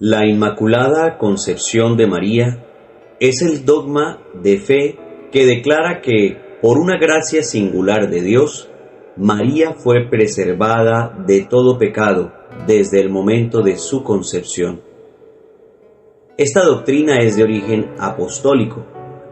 La Inmaculada Concepción de María es el dogma de fe que declara que, por una gracia singular de Dios, María fue preservada de todo pecado desde el momento de su concepción. Esta doctrina es de origen apostólico,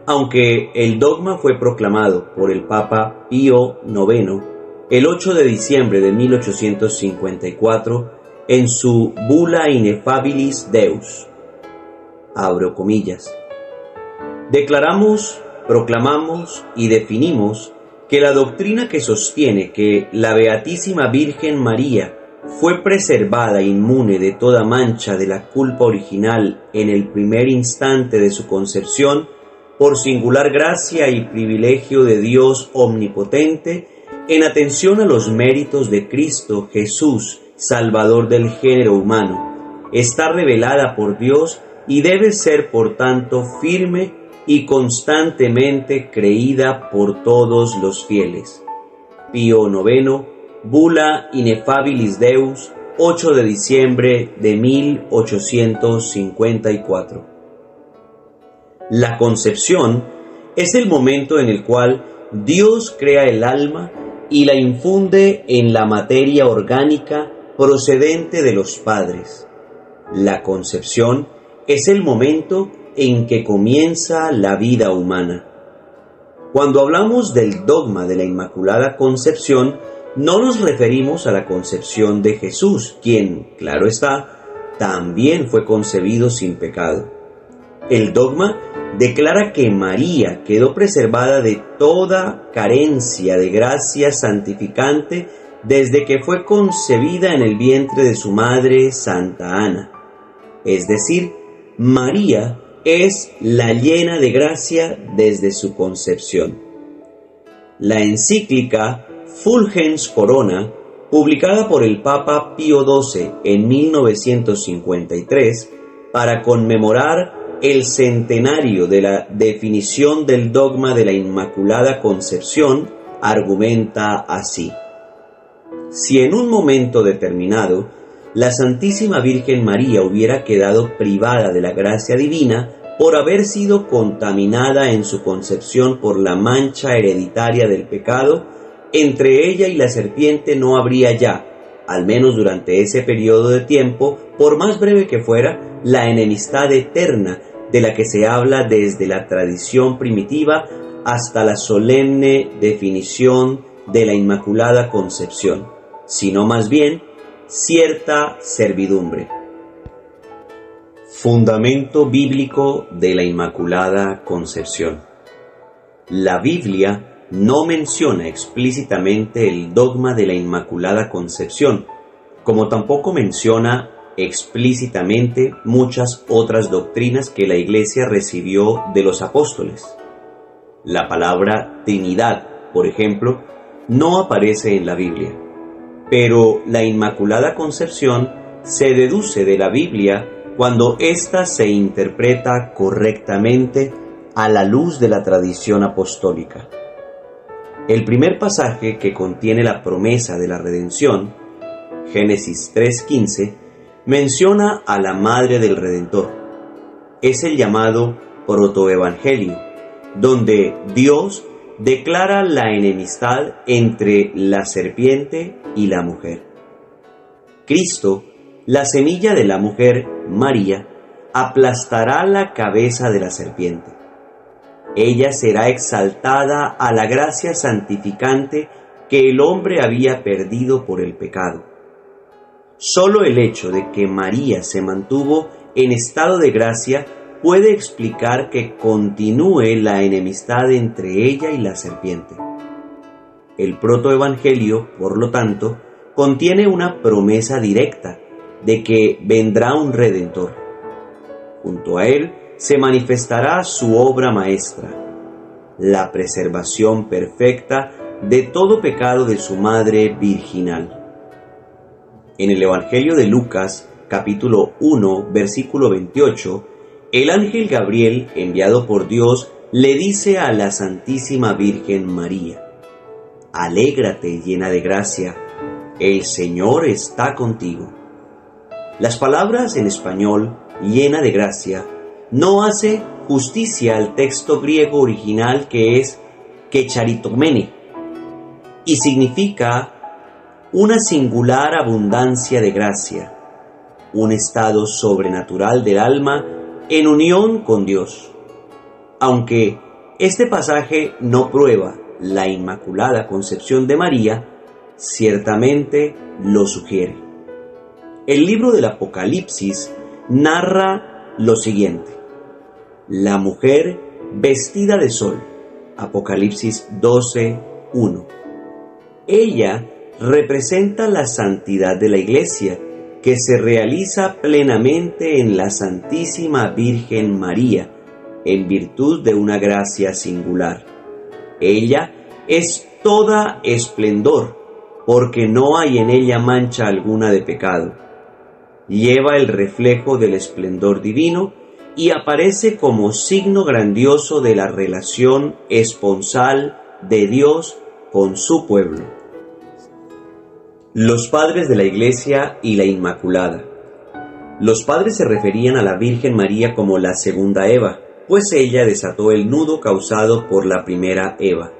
aunque el dogma fue proclamado por el Papa Pío IX el 8 de diciembre de 1854 en su Bula Ineffabilis Deus. Abro comillas. Declaramos, proclamamos y definimos que la doctrina que sostiene que la Beatísima Virgen María fue preservada inmune de toda mancha de la culpa original en el primer instante de su concepción, por singular gracia y privilegio de Dios omnipotente, en atención a los méritos de Cristo Jesús, Salvador del género humano, está revelada por Dios y debe ser, por tanto, firme y constantemente creída por todos los fieles. Pío IX, Bula Ineffabilis Deus, 8 de diciembre de 1854. La concepción es el momento en el cual Dios crea el alma y la infunde en la materia orgánica procedente de los padres. La concepción es el momento en que comienza la vida humana. Cuando hablamos del dogma de la Inmaculada Concepción, no nos referimos a la concepción de Jesús, quien, claro está, también fue concebido sin pecado. El dogma declara que María quedó preservada de toda carencia de gracia santificante desde que fue concebida en el vientre de su madre Santa Ana. Es decir, María es la llena de gracia desde su concepción. La encíclica Fulgens Corona, publicada por el Papa Pío XII en 1953 para conmemorar el centenario de la definición del dogma de la Inmaculada Concepción, argumenta así: si en un momento determinado la Santísima Virgen María hubiera quedado privada de la gracia divina por haber sido contaminada en su concepción por la mancha hereditaria del pecado, entre ella y la serpiente no habría ya, al menos durante ese periodo de tiempo, por más breve que fuera, la enemistad eterna de la que se habla desde la tradición primitiva hasta la solemne definición de la Inmaculada Concepción, sino más bien cierta servidumbre. Fundamento bíblico de la Inmaculada Concepción. La Biblia no menciona explícitamente el dogma de la Inmaculada Concepción, como tampoco menciona explícitamente muchas otras doctrinas que la Iglesia recibió de los apóstoles. La palabra Trinidad, por ejemplo, no aparece en la Biblia, pero la Inmaculada Concepción se deduce de la Biblia cuando ésta se interpreta correctamente a la luz de la tradición apostólica. El primer pasaje que contiene la promesa de la redención, Génesis 3:15, menciona a la Madre del Redentor. Es el llamado protoevangelio, donde Dios declara la enemistad entre la serpiente y la mujer. Cristo, la semilla de la mujer, María, aplastará la cabeza de la serpiente. Ella será exaltada a la gracia santificante que el hombre había perdido por el pecado. Solo el hecho de que María se mantuvo en estado de gracia puede explicar que continúe la enemistad entre ella y la serpiente. El protoevangelio, por lo tanto, contiene una promesa directa de que vendrá un Redentor. Junto a él se manifestará su obra maestra, la preservación perfecta de todo pecado de su madre virginal. En el Evangelio de Lucas, capítulo 1, versículo 28, el ángel Gabriel, enviado por Dios, le dice a la Santísima Virgen María: alégrate llena de gracia, el Señor está contigo. Las palabras en español, llena de gracia, no hace justicia al texto griego original que es kecharitomene y significa una singular abundancia de gracia, un estado sobrenatural del alma en unión con Dios. Aunque este pasaje no prueba la Inmaculada Concepción de María, ciertamente lo sugiere. El libro del Apocalipsis narra lo siguiente: la mujer vestida de sol, Apocalipsis 12:1. Ella representa la santidad de la Iglesia, que se realiza plenamente en la Santísima Virgen María, en virtud de una gracia singular. Ella es toda esplendor, porque no hay en ella mancha alguna de pecado. Lleva el reflejo del esplendor divino y aparece como signo grandioso de la relación esponsal de Dios con su pueblo. Los padres de la Iglesia y la Inmaculada. Los padres se referían a la Virgen María como la segunda Eva, pues ella desató el nudo causado por la primera Eva.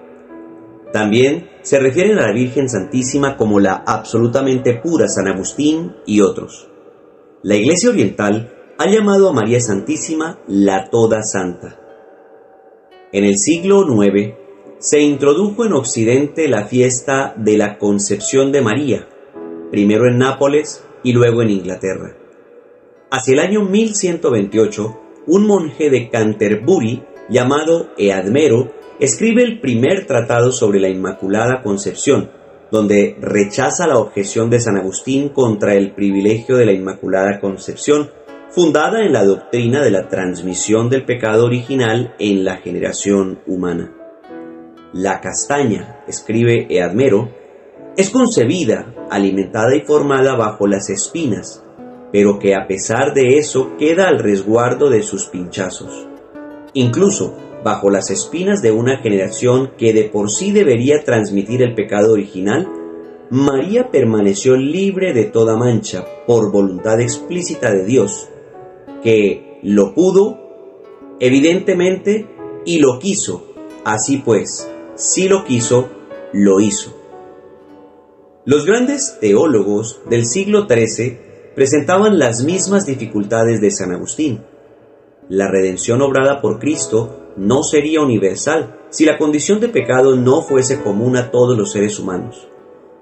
También se refieren a la Virgen Santísima como la absolutamente pura San Agustín y otros. La Iglesia Oriental ha llamado a María Santísima la Toda Santa. En el siglo IX se introdujo en Occidente la fiesta de la Concepción de María, primero en Nápoles y luego en Inglaterra. Hacia el año 1128, un monje de Canterbury llamado Eadmero escribe el primer tratado sobre la Inmaculada Concepción, donde rechaza la objeción de San Agustín contra el privilegio de la Inmaculada Concepción, fundada en la doctrina de la transmisión del pecado original en la generación humana. La castaña, escribe Eadmero, es concebida, alimentada y formada bajo las espinas, pero que a pesar de eso queda al resguardo de sus pinchazos. Incluso bajo las espinas de una generación que de por sí debería transmitir el pecado original, María permaneció libre de toda mancha por voluntad explícita de Dios, que lo pudo, evidentemente, y lo quiso. Así pues, si lo quiso, lo hizo. Los grandes teólogos del siglo XIII presentaban las mismas dificultades de San Agustín. La redención obrada por Cristo no sería universal si la condición de pecado no fuese común a todos los seres humanos.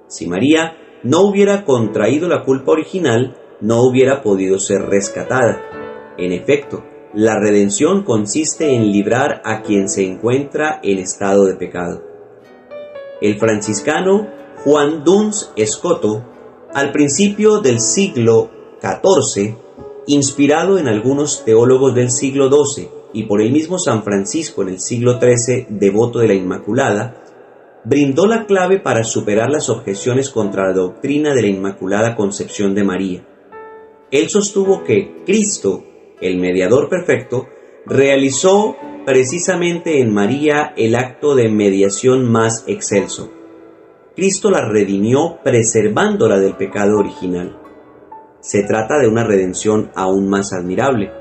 Si María no hubiera contraído la culpa original, no hubiera podido ser rescatada. En efecto, la redención consiste en librar a quien se encuentra en estado de pecado. El franciscano Juan Duns Scoto, al principio del siglo XIV, inspirado en algunos teólogos del siglo XII y por el mismo San Francisco en el siglo XIII, devoto de la Inmaculada, brindó la clave para superar las objeciones contra la doctrina de la Inmaculada Concepción de María. Él sostuvo que Cristo, el mediador perfecto, realizó precisamente en María el acto de mediación más excelso. Cristo la redimió preservándola del pecado original. Se trata de una redención aún más admirable,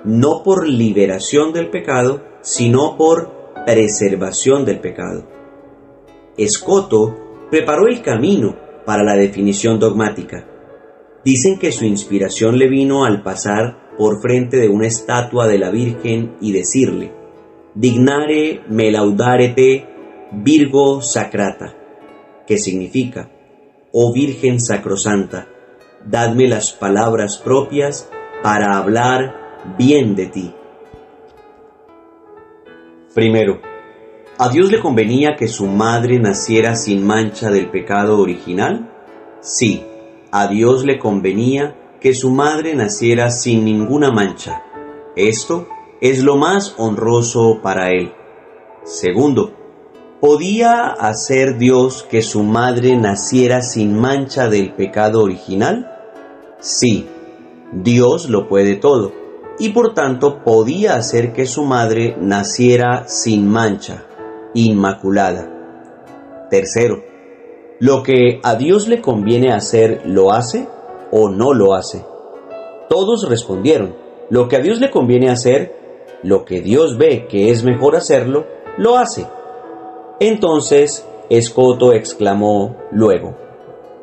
no por liberación del pecado, sino por preservación del pecado. Scoto preparó el camino para la definición dogmática. Dicen que su inspiración le vino al pasar por frente de una estatua de la Virgen y decirle: Dignare me laudare te, Virgo Sacrata, que significa: oh Virgen Sacrosanta, dadme las palabras propias para hablar bien de ti. Primero, ¿a Dios le convenía que su madre naciera sin mancha del pecado original? Sí, a Dios le convenía que su madre naciera sin ninguna mancha. Esto es lo más honroso para él. Segundo, ¿podía hacer Dios que su madre naciera sin mancha del pecado original? Sí, Dios lo puede todo, y por tanto podía hacer que su madre naciera sin mancha, inmaculada. Tercero, ¿lo que a Dios le conviene hacer, lo hace o no lo hace? Todos respondieron: lo que a Dios le conviene hacer, lo que Dios ve que es mejor hacerlo, lo hace. Entonces Escoto exclamó luego: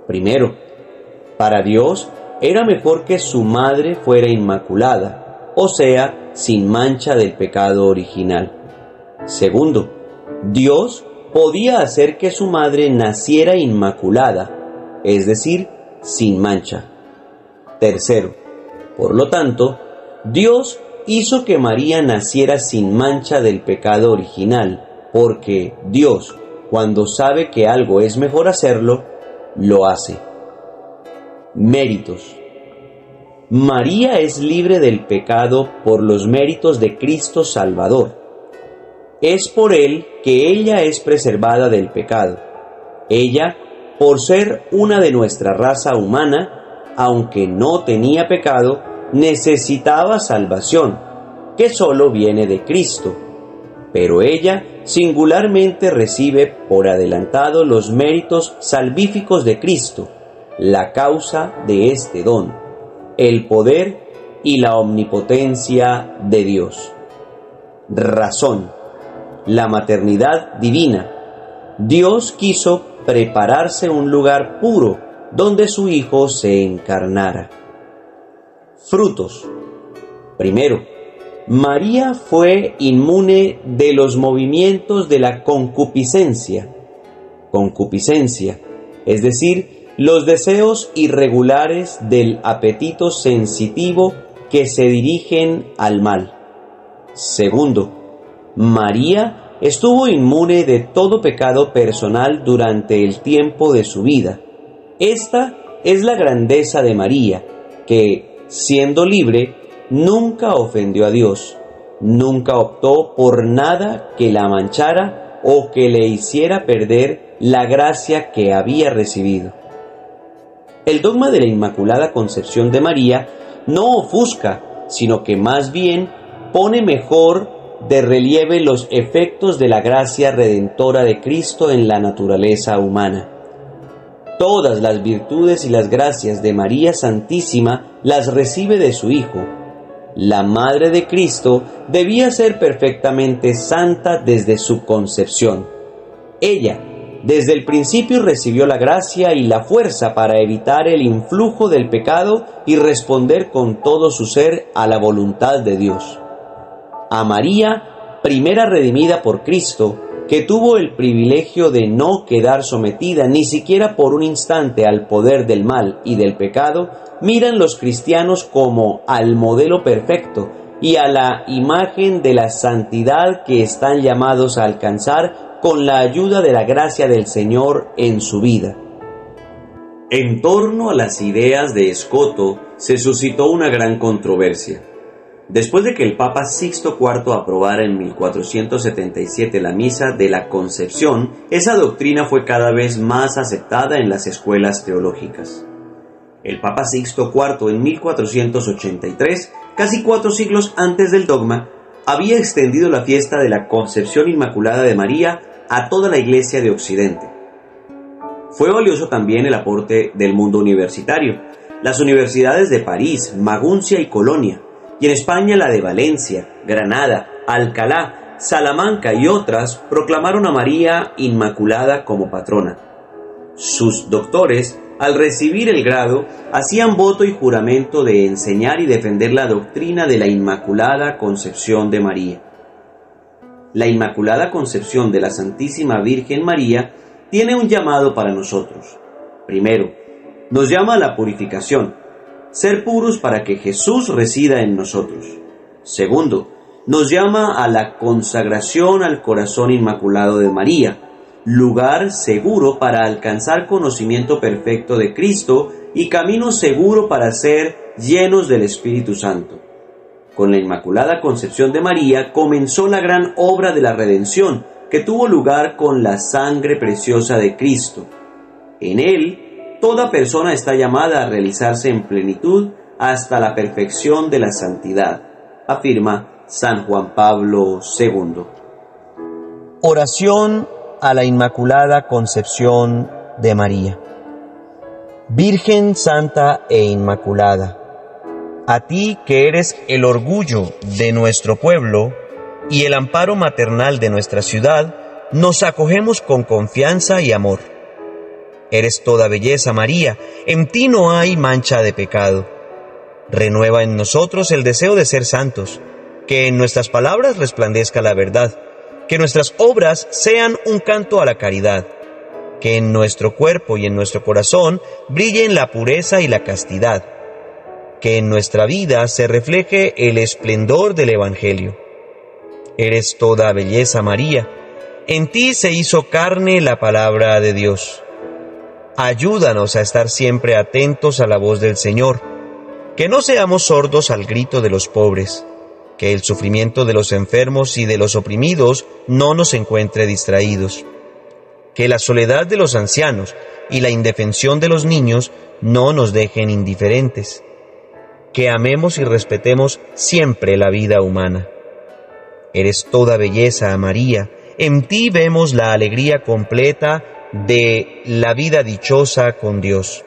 primero, para Dios era mejor que su madre fuera inmaculada, o sea, sin mancha del pecado original. Segundo, Dios podía hacer que su madre naciera inmaculada, es decir, sin mancha. Tercero, por lo tanto, Dios hizo que María naciera sin mancha del pecado original, porque Dios, cuando sabe que algo es mejor hacerlo, lo hace. Méritos. María es libre del pecado por los méritos de Cristo Salvador. Es por Él que ella es preservada del pecado. Ella, por ser una de nuestra raza humana, aunque no tenía pecado, necesitaba salvación, que solo viene de Cristo. Pero ella singularmente recibe por adelantado los méritos salvíficos de Cristo, la causa de este don, el poder y la omnipotencia de Dios. Razón. La maternidad divina. Dios quiso prepararse un lugar puro donde su Hijo se encarnara. Frutos. Primero, María fue inmune de los movimientos de la concupiscencia. Concupiscencia, es decir, los deseos irregulares del apetito sensitivo que se dirigen al mal. Segundo, María estuvo inmune de todo pecado personal durante el tiempo de su vida. Esta es la grandeza de María, que, siendo libre, nunca ofendió a Dios, nunca optó por nada que la manchara o que le hiciera perder la gracia que había recibido. El dogma de la Inmaculada Concepción de María no ofusca, sino que más bien pone mejor de relieve los efectos de la gracia redentora de Cristo en la naturaleza humana. Todas las virtudes y las gracias de María Santísima las recibe de su Hijo. La Madre de Cristo debía ser perfectamente santa desde su concepción. Ella, desde el principio, recibió la gracia y la fuerza para evitar el influjo del pecado y responder con todo su ser a la voluntad de Dios. A María, primera redimida por Cristo, que tuvo el privilegio de no quedar sometida ni siquiera por un instante al poder del mal y del pecado, miran los cristianos como al modelo perfecto y a la imagen de la santidad que están llamados a alcanzar con la ayuda de la gracia del Señor en su vida. En torno a las ideas de Escoto se suscitó una gran controversia. Después de que el Papa Sixto IV aprobara en 1477 la Misa de la Concepción, esa doctrina fue cada vez más aceptada en las escuelas teológicas. El Papa Sixto IV, en 1483, casi 4 siglos antes del dogma, había extendido la fiesta de la Concepción Inmaculada de María a toda la Iglesia de Occidente. Fue valioso también el aporte del mundo universitario. Las universidades de París, Maguncia y Colonia, y en España la de Valencia, Granada, Alcalá, Salamanca y otras, proclamaron a María Inmaculada como patrona. Sus doctores, al recibir el grado, hacían voto y juramento de enseñar y defender la doctrina de la Inmaculada Concepción de María. La Inmaculada Concepción de la Santísima Virgen María tiene un llamado para nosotros. Primero, nos llama a la purificación, ser puros para que Jesús resida en nosotros. Segundo, nos llama a la consagración al corazón inmaculado de María, lugar seguro para alcanzar conocimiento perfecto de Cristo y camino seguro para ser llenos del Espíritu Santo. Con la Inmaculada Concepción de María comenzó la gran obra de la redención que tuvo lugar con la sangre preciosa de Cristo. En Él, toda persona está llamada a realizarse en plenitud hasta la perfección de la santidad, afirma San Juan Pablo II. Oración a la Inmaculada Concepción de María. Virgen Santa e Inmaculada, A ti que eres el orgullo de nuestro pueblo y el amparo maternal de nuestra ciudad, nos acogemos con confianza y amor. Eres toda belleza, María, en ti no hay mancha de pecado. Renueva en nosotros el deseo de ser santos, que en nuestras palabras resplandezca la verdad, que nuestras obras sean un canto a la caridad, que en nuestro cuerpo y en nuestro corazón brillen la pureza y la castidad, que en nuestra vida se refleje el esplendor del Evangelio. Eres toda belleza, María, en ti se hizo carne la palabra de Dios. Ayúdanos a estar siempre atentos a la voz del Señor, que no seamos sordos al grito de los pobres, que el sufrimiento de los enfermos y de los oprimidos no nos encuentre distraídos, que la soledad de los ancianos y la indefensión de los niños no nos dejen indiferentes, que amemos y respetemos siempre la vida humana. Eres toda belleza, María, en ti vemos la alegría completa de la vida dichosa con Dios.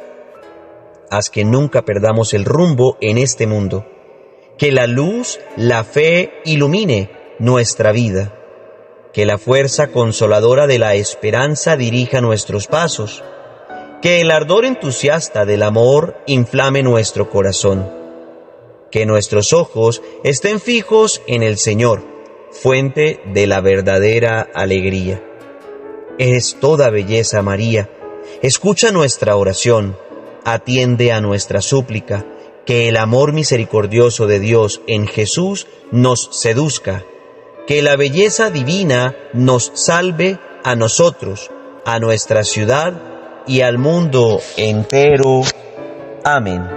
Haz que nunca perdamos el rumbo en este mundo, que la luz, la fe ilumine nuestra vida, que la fuerza consoladora de la esperanza dirija nuestros pasos, que el ardor entusiasta del amor inflame nuestro corazón, que nuestros ojos estén fijos en el Señor, fuente de la verdadera alegría. Eres toda belleza, María, escucha nuestra oración, atiende a nuestra súplica, que el amor misericordioso de Dios en Jesús nos seduzca, que la belleza divina nos salve a nosotros, a nuestra ciudad y al mundo entero. Amén.